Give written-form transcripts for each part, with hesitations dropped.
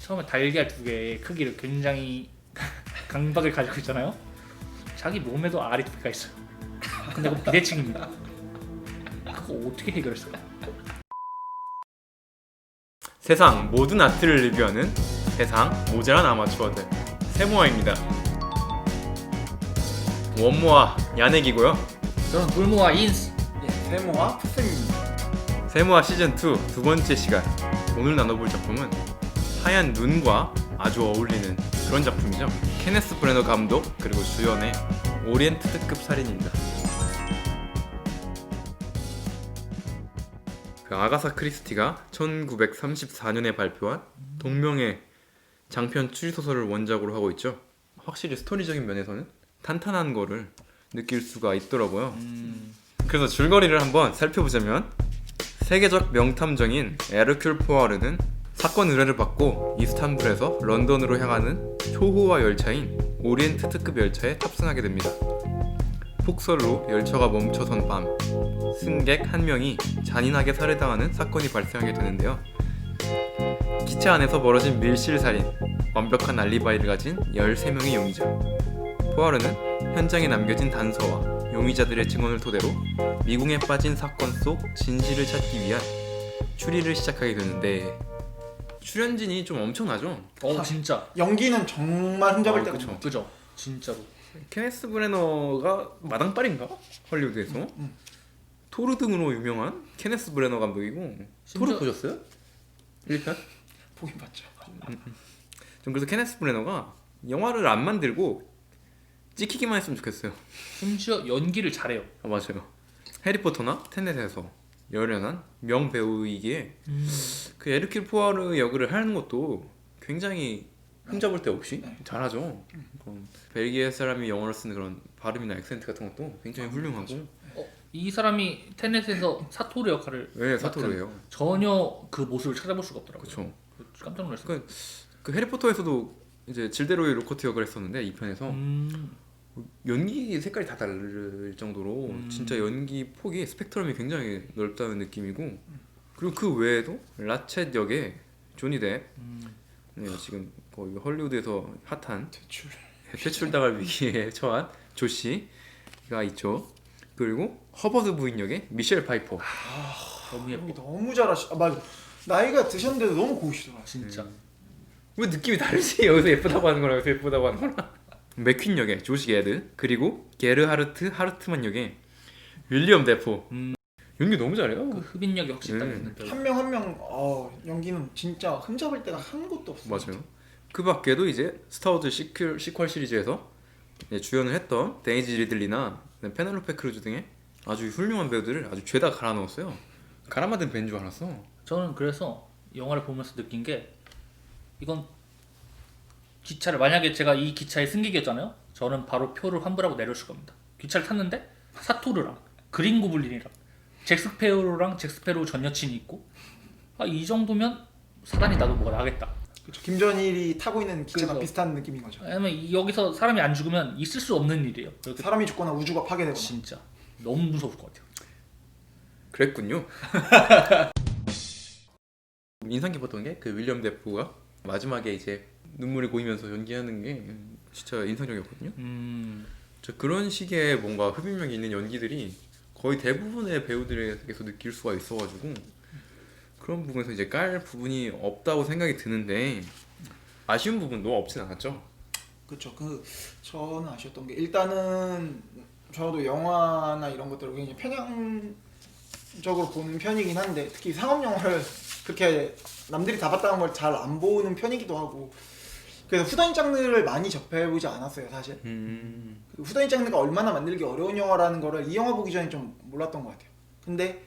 처음에 달걀 2개의 크기를 굉장히 강박을 가지고 있잖아요. 자기 몸에도 알이 2개가 있어요. 근데 그건 비대칭입니다. 그거 어떻게 해결했을까? 세상 모든 아트를 리뷰하는 세상 모자란 아마추어들 세모아입니다. 원모아 야넥이고요. 저는 돌모아 인스. 세모와 푸쌤입니다. 세모아 시즌2 두 번째 시간. 오늘 나눠볼 작품은 하얀 눈과 아주 어울리는 그런 작품이죠. 케네스 브래너 감독 그리고 주연의 오리엔트 특급 살인입니다. 그 아가사 크리스티가 1934년에 발표한 동명의 장편 추리소설을 원작으로 하고 있죠. 확실히 스토리적인 면에서는 탄탄한 거를 느낄 수가 있더라고요. 그래서 줄거리를 한번 살펴보자면 세계적 명탐정인 에르큘 포아르는 사건 의뢰를 받고 이스탄불에서 런던으로 향하는 초호화 열차인 오리엔트 특급 열차에 탑승하게 됩니다. 폭설로 열차가 멈춰선 밤, 승객 한 명이 잔인하게 살해당하는 사건이 발생하게 되는데요. 기차 안에서 벌어진 밀실살인, 완벽한 알리바이를 가진 13명의 용의자. 포아르는 현장에 남겨진 단서와 용의자들의 증언을 토대로 미궁에 빠진 사건 속 진실을 찾기 위한 추리를 시작하게 되는데 출연진이 좀 엄청나죠? 진짜. 연기는 정말 흠잡을 데가 그쵸. 없는 그죠? 진짜로. 케네스 브래너가 마당발인가? 헐리우드에서 토르 등으로 유명한 케네스 브래너 감독이고 토르 보셨어요? 1편? 보긴 봤죠. 전 그래서 케네스 브래너가 영화를 안 만들고 찍히기만 했으면 좋겠어요. 심지어 연기를 잘해요. 아 맞아요. 해리포터나 테넷에서 열연한 명배우이기에 그 에르킬 포아르 역을 하는 것도 굉장히 흠잡을 데 없이 잘하죠. 벨기에 사람이 영어를 쓰는 그런 발음이나 액센트 같은 것도 굉장히 훌륭하고. 이 사람이 테넷에서 사토르 역할을 왜 사토르예요? 전혀 그 모습을 찾아볼 수가 없더라고요. 그렇죠. 깜짝 놀랐어요. 그 해리포터에서도 이제 질데로이 로커트 역을 했었는데 이 편에서 연기 색깔이 다 다를 정도로 진짜 연기 폭이 스펙트럼이 굉장히 넓다는 느낌이고 그리고 그 외에도 라쳇 역의 조니 뎁 네, 지금 거의 헐리우드에서 핫한 퇴출당할 위기에 처한 조씨가 있죠. 그리고 허버드 부인 역의 미셸 파이퍼. 너무 예뻐. 연기 너무 잘하시. 맞아. 나이가 드셨는데도 너무 고우시더라. 진짜. 왜 느낌이 다르지? 여기서 예쁘다고 하는 거랑 여기서 예쁘다고 하는 거랑. 맥퀸 역의 조시 게드 그리고 게르하르트 하르트만 역의 윌리엄 데포. 연기 너무 잘해요. 그 흡인 역이 확실히 딱 있는 배우. 한 명 한 명 연기는 진짜 흠잡을 데가 한 곳도 없어. 맞아요. 그 밖에도 이제 스타워즈 시퀄 시리즈에서 주연을 했던 데이지 리들리나 페넬로페 크루즈 등의 아주 훌륭한 배우들을 아주 죄다 갈아 넣었어요. 갈아 만든 배인 줄 알았어. 저는 그래서 영화를 보면서 느낀 게 이건 기차를 만약에 제가 이 기차의 승객이었잖아요. 저는 바로 표를 환불하고 내려줄 겁니다. 기차를 탔는데 사토르랑 그린 고블린이랑 잭스페로랑 잭스페로 전 여친이 있고 이 정도면 사단이 나도 뭐가 나겠다. 그렇죠. 김전일이 타고 있는 기차가 그래서- 비슷한 느낌인 거죠. 왜냐면 여기서 사람이 안 죽으면 있을 수 없는 일이에요. 그렇게 사람이 죽거나 우주가 파괴되거나. 진짜 너무 무서울 것 같아요. 그랬군요. 인상 깊었던 게 그 윌리엄 데포가 마지막에 이제 눈물이 고이면서 연기하는 게 진짜 인상적이었거든요. 저 그런 식의 뭔가 흡입력이 있는 연기들이 거의 대부분의 배우들에게서 느낄 수가 있어가지고 그런 부분에서 이제 깔 부분이 없다고 생각이 드는데 아쉬운 부분도 없진 않았죠. 그렇죠. 저는 아쉬웠던 게 일단은 저도 영화나 이런 것들을 굉장히 편향적으로 보는 편이긴 한데 특히 상업 영화를 그렇게 남들이 다 봤다는 걸 잘 안 보는 편이기도 하고 그래서 후다인 장르를 많이 접해보지 않았어요 사실. 그 후다인 장르가 얼마나 만들기 어려운 영화라는 거를 이 영화 보기 전에 좀 몰랐던 것 같아요. 근데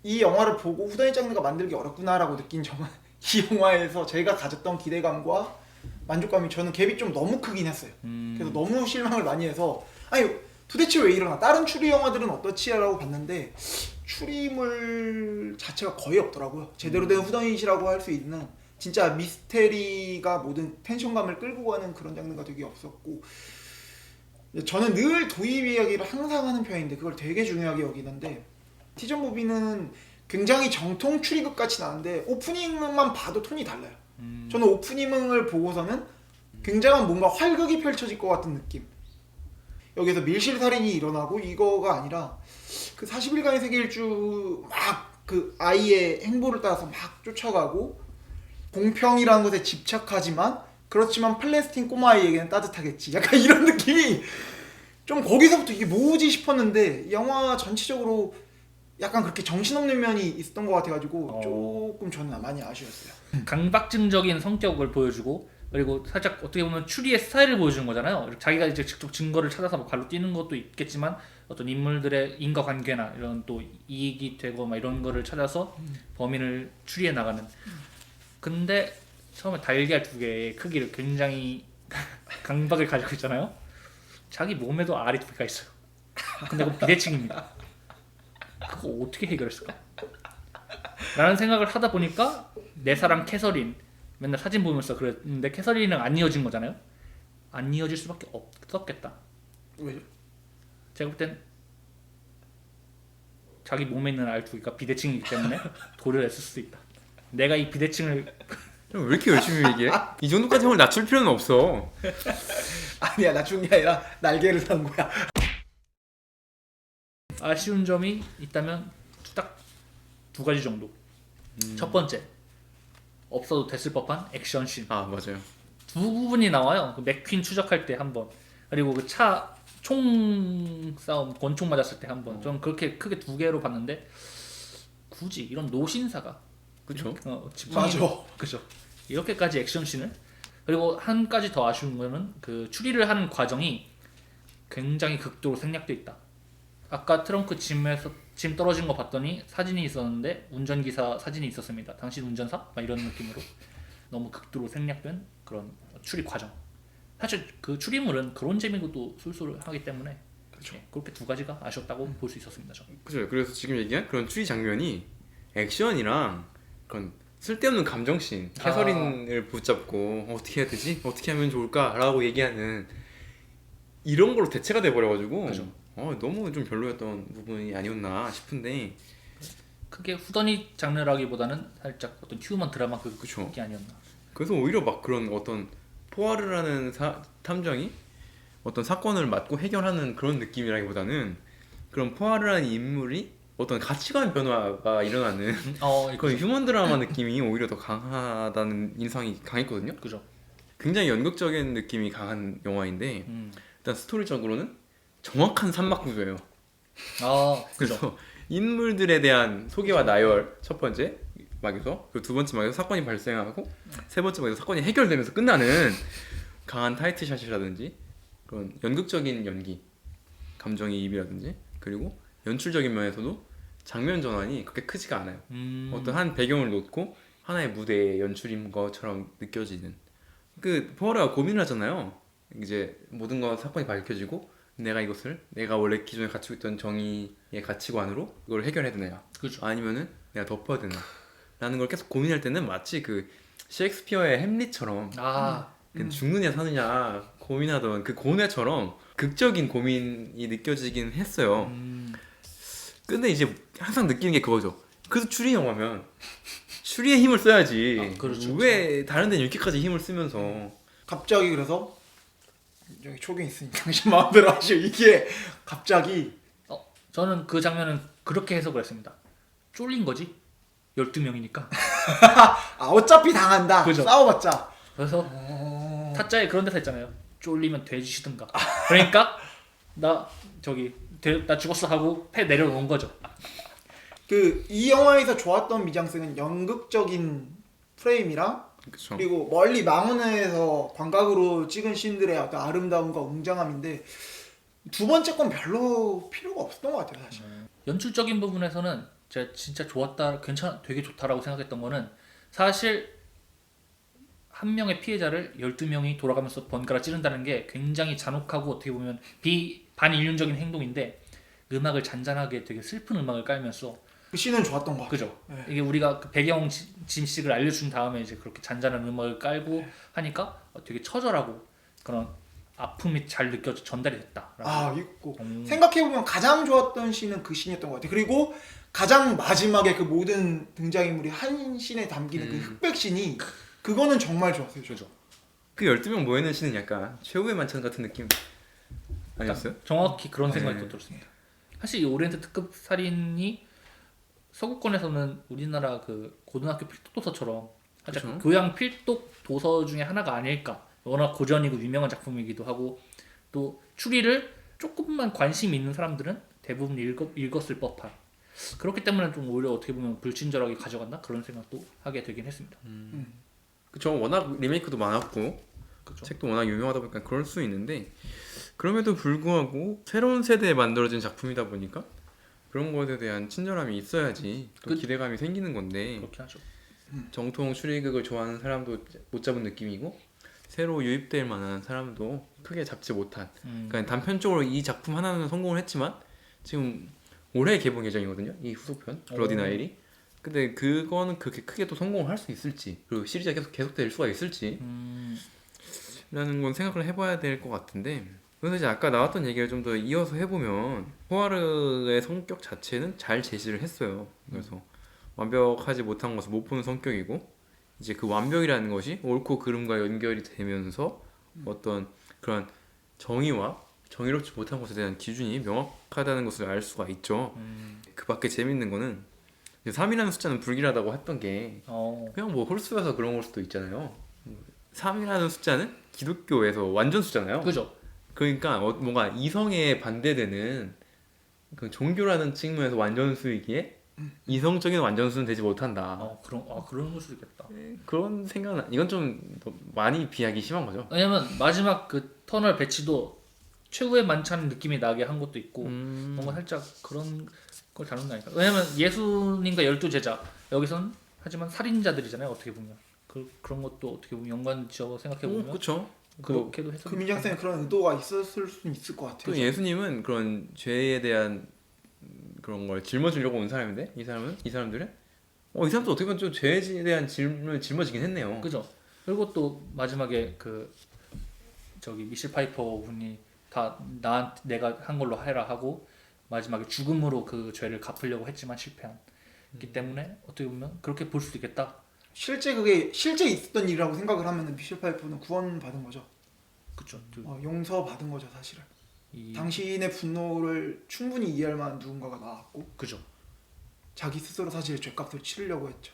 이 영화를 보고 후다인 장르가 만들기 어렵구나라고 느낀 점은 이 영화에서 제가 가졌던 기대감과 만족감이 저는 갭이 좀 너무 크긴 했어요. 그래서 너무 실망을 많이 해서 아니 도대체 왜 이러나 다른 추리 영화들은 어떻지라고 봤는데 추리물 자체가 거의 없더라고요. 제대로 된 후다인이라고 할 수 있는 진짜 미스테리가 모든 텐션감을 끌고 가는 그런 장르가 되게 없었고 저는 늘 도입 이야기를 항상 하는 편인데 그걸 되게 중요하게 여기는데 티저 무비는 굉장히 정통 추리극 같이 나는데 오프닝만 봐도 톤이 달라요. 저는 오프닝을 보고서는 굉장한 뭔가 활극이 펼쳐질 것 같은 느낌. 여기서 밀실살인이 일어나고 이거가 아니라 그 40일간의 세계 일주 막 그 아이의 행보를 따라서 막 쫓아가고 공평이라는 것에 집착하지만 그렇지만 팔레스틴 꼬마아이에게는 따뜻하겠지. 약간 이런 느낌이 좀 거기서부터 이게 뭐지 싶었는데 영화 전체적으로 약간 그렇게 정신없는 면이 있었던 것 같아가지고 조금 저는 많이 아쉬웠어요. 강박증적인 성격을 보여주고 그리고 살짝 어떻게 보면 추리의 스타일을 보여주는 거잖아요. 자기가 이제 직접 증거를 찾아서 뭐 발로 뛰는 것도 있겠지만 어떤 인물들의 인과관계나 이런 또 이익이 되고 막 이런 거를 찾아서 범인을 추리해 나가는. 근데 처음에 달걀 2개의 크기를 굉장히 강박을 가지고 있잖아요. 자기 몸에도 알이 2개가 있어요. 근데 그건 비대칭입니다. 그거 어떻게 해결했을까? 라는 생각을 하다 보니까 내 사랑 캐서린 맨날 사진 보면서 그랬는데 캐서린은 안 이어진 거잖아요. 안 이어질 수밖에 없었겠다. 왜죠? 제가 볼 땐 자기 몸에 있는 알 2개가 비대칭이기 때문에 도를 했을 수도 있다. 내가 이 비대칭을 왜 이렇게 열심히 얘기해? 이 정도까지 형을 낮출 필요는 없어. 아니야 낮춘 게 아니라 날개를 산 거야. 아쉬운 점이 있다면 딱 2가지 정도. 첫 번째, 없어도 됐을 법한 액션씬. 아 맞아요. 2부분이 나와요. 그 맥퀸 추적할 때 한 번, 그리고 그 차 총 싸움 권총 맞았을 때 한 번. 좀 그렇게 크게 2개로 봤는데 굳이 이런 노신사가 그쵸? 맞아. 그죠. 이렇게까지 액션씬을. 그리고 한 가지 더 아쉬운 거는 그 추리를 하는 과정이 굉장히 극도로 생략돼 있다. 아까 트렁크 짐에서 짐 떨어진 거 봤더니 사진이 있었는데 운전기사 사진이 있었습니다. 당신 운전사? 막 이런 느낌으로 너무 극도로 생략된 그런 추리 과정. 사실 그 추리물은 그런 재미도 쏠쏠하기 때문에 그렇죠. 예, 그렇게 2가지가 아쉬웠다고 볼 수 있었습니다. 저는. 그죠. 그래서 지금 얘기한 그런 추리 장면이 액션이랑 그런 쓸데없는 감정씬, 캐서린을 붙잡고 어떻게 해야 되지? 어떻게 하면 좋을까라고 얘기하는 이런 걸로 대체가 돼 버려가지고 그죠. 너무 좀 별로였던 부분이 아니었나 싶은데. 크게 후더니 장르라기보다는 살짝 어떤 휴먼 드라마 그쵸. 그게 아니었나. 그래서 오히려 막 그런 어떤 포아르라는 탐정이 어떤 사건을 맡고 해결하는 그런 느낌이라기보다는 그런 포아르라는 인물이 어떤 가치관 변화가 일어나는 그런 휴먼 드라마 느낌이 오히려 더 강하다는 인상이 강했거든요. 그죠. 굉장히 연극적인 느낌이 강한 영화인데 일단 스토리적으로는 정확한 산막 구조예요. 그죠. 그래서 인물들에 대한 소개와 나열 첫 번째 막에서, 그리고 두 번째 막에서 사건이 발생하고 세 번째 막에서 사건이 해결되면서 끝나는 강한 타이트샷이라든지 그런 연극적인 연기, 감정이입이라든지 그리고 연출적인 면에서도 장면 전환이 그렇게 크지가 않아요. 어떤 한 배경을 놓고 하나의 무대의 연출인 것처럼 느껴지는. 그 포아르가 고민을 하잖아요. 이제 모든 거 사건이 밝혀지고 내가 원래 기존에 가지고 있던 정의의 가치관으로 이걸 해결해야 되냐, 그죠. 아니면은 내가 덮어야 되나 라는 걸 계속 고민할 때는 마치 그 셰익스피어의 햄릿처럼 죽느냐 사느냐 고민하던 그 고뇌처럼 극적인 고민이 느껴지긴 했어요. 근데 이제 항상 느끼는 게 그거죠. 그래서 추리 영화면 추리의 힘을 써야지. 그렇죠. 왜 다른 데는 이렇게까지 힘을 쓰면서. 갑자기 그래서 여기 초경 있으니까 당신 마음대로 하시오. 이게 갑자기 저는 그 장면은 그렇게 해석을 했습니다. 쫄린 거지. 12명이니까. 어차피 당한다. 그죠. 싸워봤자. 그래서 타짜에 그런 데서 했잖아요. 쫄리면 돼지시든가. 그러니까 나 죽었어 하고 패 내려놓은 거죠. 그 이 영화에서 좋았던 미장센은 연극적인 프레임이랑 그쵸. 그리고 멀리 망원에서 광각으로 찍은 씬들의 어떤 아름다움과 웅장함인데 두 번째 건 별로 필요가 없었던 것 같아요 사실. 연출적인 부분에서는 제가 진짜 되게 좋다라고 생각했던 거는 사실 한 명의 피해자를 12명이 돌아가면서 번갈아 찌른다는 게 굉장히 잔혹하고 어떻게 보면 반인륜적인 행동인데 음악을 잔잔하게 되게 슬픈 음악을 깔면서 그 씬은 좋았던 것 같아요. 그죠. 네. 이게 우리가 그 배경 짐식을 알려준 다음에 이제 그렇게 잔잔한 음악을 깔고 하니까 되게 처절하고 그런 아픔이 잘 느껴져 전달이 됐다. 있고 생각해보면 가장 좋았던 씬은 그 씬이었던 것 같아요. 그리고 가장 마지막에 그 모든 등장인물이 한 씬에 담기는 그 흑백 씬이 그거는 정말 좋았어요. 그죠. 그 12명 모여있는 씬은 약간 최후의 만찬 같은 느낌 아니었어요? 정확히 그런 생각이 네. 또 들었습니다. 사실 이 오리엔트 특급 살인이 서구권에서는 우리나라 그 고등학교 필독 도서처럼 살짝 그쵸. 교양 필독 도서 중에 하나가 아닐까. 워낙 고전이고 유명한 작품이기도 하고 또 추리를 조금만 관심 있는 사람들은 대부분 읽었을 법한. 그렇기 때문에 좀 오히려 어떻게 보면 불친절하게 가져갔나 그런 생각도 하게 되긴 했습니다. 그쵸. 워낙 리메이크도 많았고 그죠. 책도 워낙 유명하다 보니까 그럴 수 있는데 그럼에도 불구하고 새로운 세대에 만들어진 작품이다 보니까 그런 것에 대한 친절함이 있어야지 또 그- 기대감이 생기는 건데 그렇게 하죠. 정통 추리극을 좋아하는 사람도 못 잡은 느낌이고 새로 유입될 만한 사람도 크게 잡지 못한 그러니까 단편적으로 이 작품 하나는 성공을 했지만 지금 올해 개봉 예정이거든요. 이 후속편 블러디 나일이. 근데 그거는 그렇게 크게 또 성공을 할 수 있을지 그리고 시리즈가 계속될 수가 있을지 라는 건 생각을 해봐야 될 것 같은데 그래서 이제 아까 나왔던 얘기를 좀 더 이어서 해보면 포아르의 성격 자체는 잘 제시를 했어요. 그래서 완벽하지 못한 것을 못 보는 성격이고 이제 그 완벽이라는 것이 옳고 그름과 연결이 되면서 어떤 그런 정의와 정의롭지 못한 것에 대한 기준이 명확하다는 것을 알 수가 있죠. 그 밖에 재밌는 거는 3이라는 숫자는 불길하다고 했던 게 그냥 뭐 홀수여서 그런 걸 수도 있잖아요. 3이라는 숫자는 기독교에서 완전 수잖아요. 그죠. 그러니까 뭔가 이성에 반대되는 그 종교라는 측면에서 완전수이기에 이성적인 완전수는 되지 못한다. 그런 걸 수도 있겠다. 그런 생각은 이건 좀 많이 비하기 심한 거죠. 왜냐면 마지막 그 터널 배치도 최후의 만찬 느낌이 나게 한 것도 있고 뭔가 살짝 그런 걸 다룬 거 아닐까. 왜냐면 예수님과 12제자 여기선 하지만 살인자들이잖아요. 어떻게 보면 그런 것도 어떻게 보면 연관 지어 생각해 보면 그렇죠. 그렇게도 해서 금인장 쌤 그런 의도가 있었을 수 있을 것 같아요. 또 예수님은 그런 죄에 대한 그런 걸 짊어지려고 온 사람인데 이 사람들은 이 사람도 어떻게 보면 좀 죄에 대한 짐을 짊어지긴 했네요. 그죠. 그리고 또 마지막에 그 저기 미실 파이퍼 분이 다 내가 한 걸로 해라 하고 마지막에 죽음으로 그 죄를 갚으려고 했지만 실패한기 때문에 어떻게 보면 그렇게 볼 수도 있겠다. 그게 실제 있었던 일이라고 생각을 하면 미셸 파이프는 구원받은 거죠. 그죠. 용서받은 거죠, 사실은. 이 당신의 분노를 충분히 이해할 만한 누군가가 나왔고 그죠. 자기 스스로 사실 죄값을 치르려고 했죠.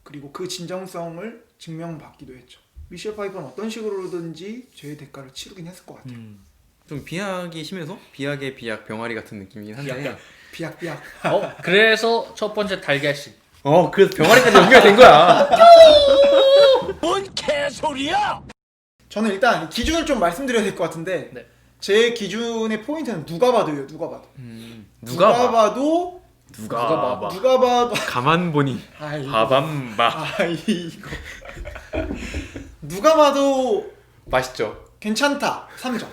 그리고 그 진정성을 증명받기도 했죠. 미셸 파이퍼는 어떤 식으로든지 죄의 대가를 치르긴 했을 것 같아요. 좀 비약이 심해서 비약의 비약 병아리 같은 느낌이긴 한데 비약비약. 그래서 첫 번째 달걀씨. 그래서 병아리까지 연결된 거야. 뭔 개소리야! 저는 일단 기준을 좀 말씀드려야 될 것 같은데 네. 제 기준의 포인트는 누가 봐도예요. 누가 봐도. 누가 봐? 봐도 누가 봐? 누가 봐도 가만 보니 아이고. 밥안봐 아이고. 누가 봐도 맛있죠. 괜찮다. 3점.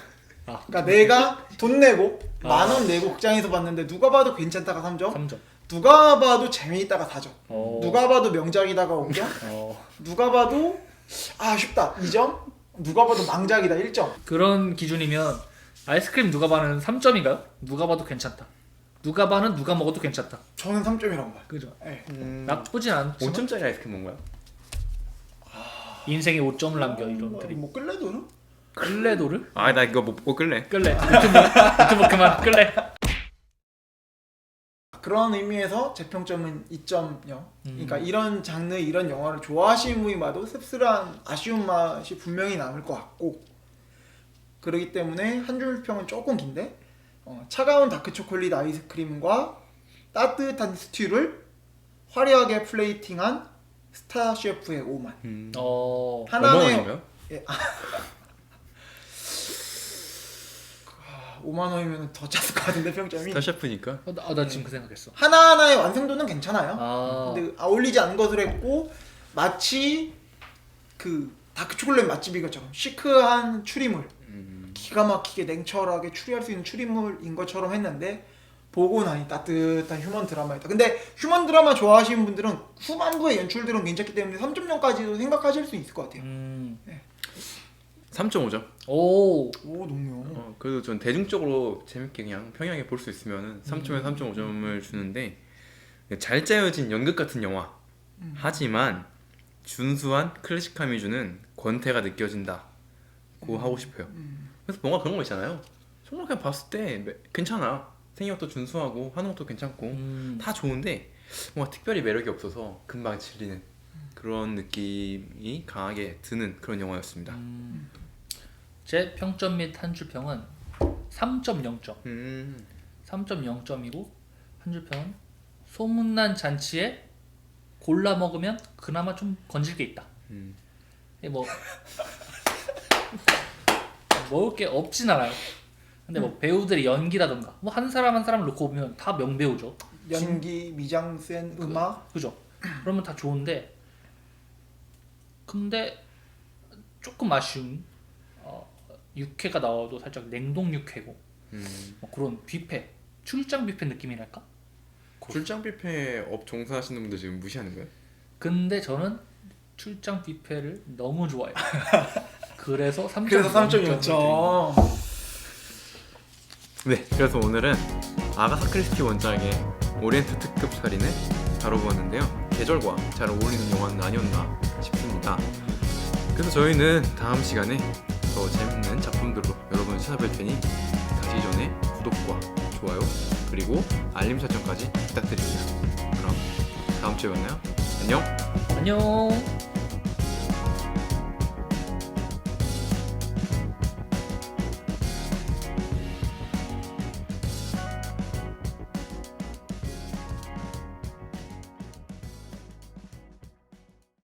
아. 그러니까 내가 돈 내고 10,000원 내고 극장에서 봤는데 누가 봐도 괜찮다가 3점. 3점. 누가 봐도 재미있다가 4점. 누가 봐도 명작이다가 5점. 누가 봐도 아쉽다 2점. 누가 봐도 망작이다 1점. 그런 기준이면 아이스크림 누가 봐는 3점인가요? 누가 봐도 괜찮다. 누가 봐는 누가 먹어도 괜찮다. 저는 3점이라고 봐요. 그죠. 네. 나쁘진 않지만 5점짜리 아이스크림 먹은 거야? 인생에 5점을 남겨 이런 드립. 뭐 끌래도는? 끌레도를? 나 이거 못 끌래. 끌레. 유튜브 그만 끌레. 그런 의미에서 제 평점은 2.0. 그러니까 이런 장르 이런 영화를 좋아하시는 분이 봐도 씁쓸한 아쉬운 맛이 분명히 남을 것 같고 그렇기 때문에 한 줄 평은 조금 긴데 차가운 다크 초콜릿 아이스크림과 따뜻한 스튜를 화려하게 플레이팅한 스타 셰프의 오만. 하나의 얼마인가요? 5만 원이면 더 짰을 것 같은데 평점이. 스타 셰프니까. 나 지금 그 생각했어. 하나하나의 완성도는 괜찮아요. 근데 어울리지 않은 것을 했고 마치 그 다크 초콜릿 맛집인 것처럼 시크한 추리물 기가 막히게 냉철하게 추리할 수 있는 추리물인 것처럼 했는데 보고 나니 따뜻한 휴먼 드라마였다. 근데 휴먼 드라마 좋아하시는 분들은 후반부의 연출들은 괜찮기 때문에 3.0까지도 생각하실 수 있을 것 같아요. 3.5점. 오. 높네요. 그래도 전 대중적으로 재밌게 그냥 평양에 볼 수 있으면 3점에서 3.5점을 주는데 잘 짜여진 연극 같은 영화. 하지만 준수한 클래식함이 주는 권태가 느껴진다고 하고 싶어요. 그래서 뭔가 그런 거 있잖아요. 정말 그냥 봤을 때 괜찮아. 생각도 준수하고 하는 것도 괜찮고 다 좋은데 뭔가 특별히 매력이 없어서 금방 질리는 그런 느낌이 강하게 드는 그런 영화였습니다. 제 평점 및 한 줄 평은 3.0점. 3.0점이고 한 줄 평은 소문난 잔치에 골라 먹으면 그나마 좀 건질 게 있다. 뭐 먹을 게 없진 않아요. 근데 뭐 배우들의 연기라던가 뭐 한 사람 한 사람을 놓고 보면 다 명배우죠. 연기, 미장센, 음악. 그죠? 그러면 다 좋은데 근데 조금 아쉬운 육회가 나와도 살짝 냉동 육회고 뭐 그런 뷔페 출장 뷔페 느낌이랄까? 출장 뷔페 업 종사하시는 분들 지금 무시하는 거예요? 근데 저는 출장 뷔페를 너무 좋아해요. 그래서 3.0점. 그래서 3.0점. 네, 그래서 오늘은 아가사 크리스티 원작의 오리엔트 특급 살인을 다뤄보았는데요. 계절과 잘 어울리는 영화는 아니었나 싶습니다. 그래서 저희는 다음 시간에 더 재밌는 작품들로 여러분을 찾아뵐 테니 가기 전에 구독과 좋아요 그리고 알림 설정까지 부탁드립니다. 그럼 다음 주에 만나요. 안녕. 안녕.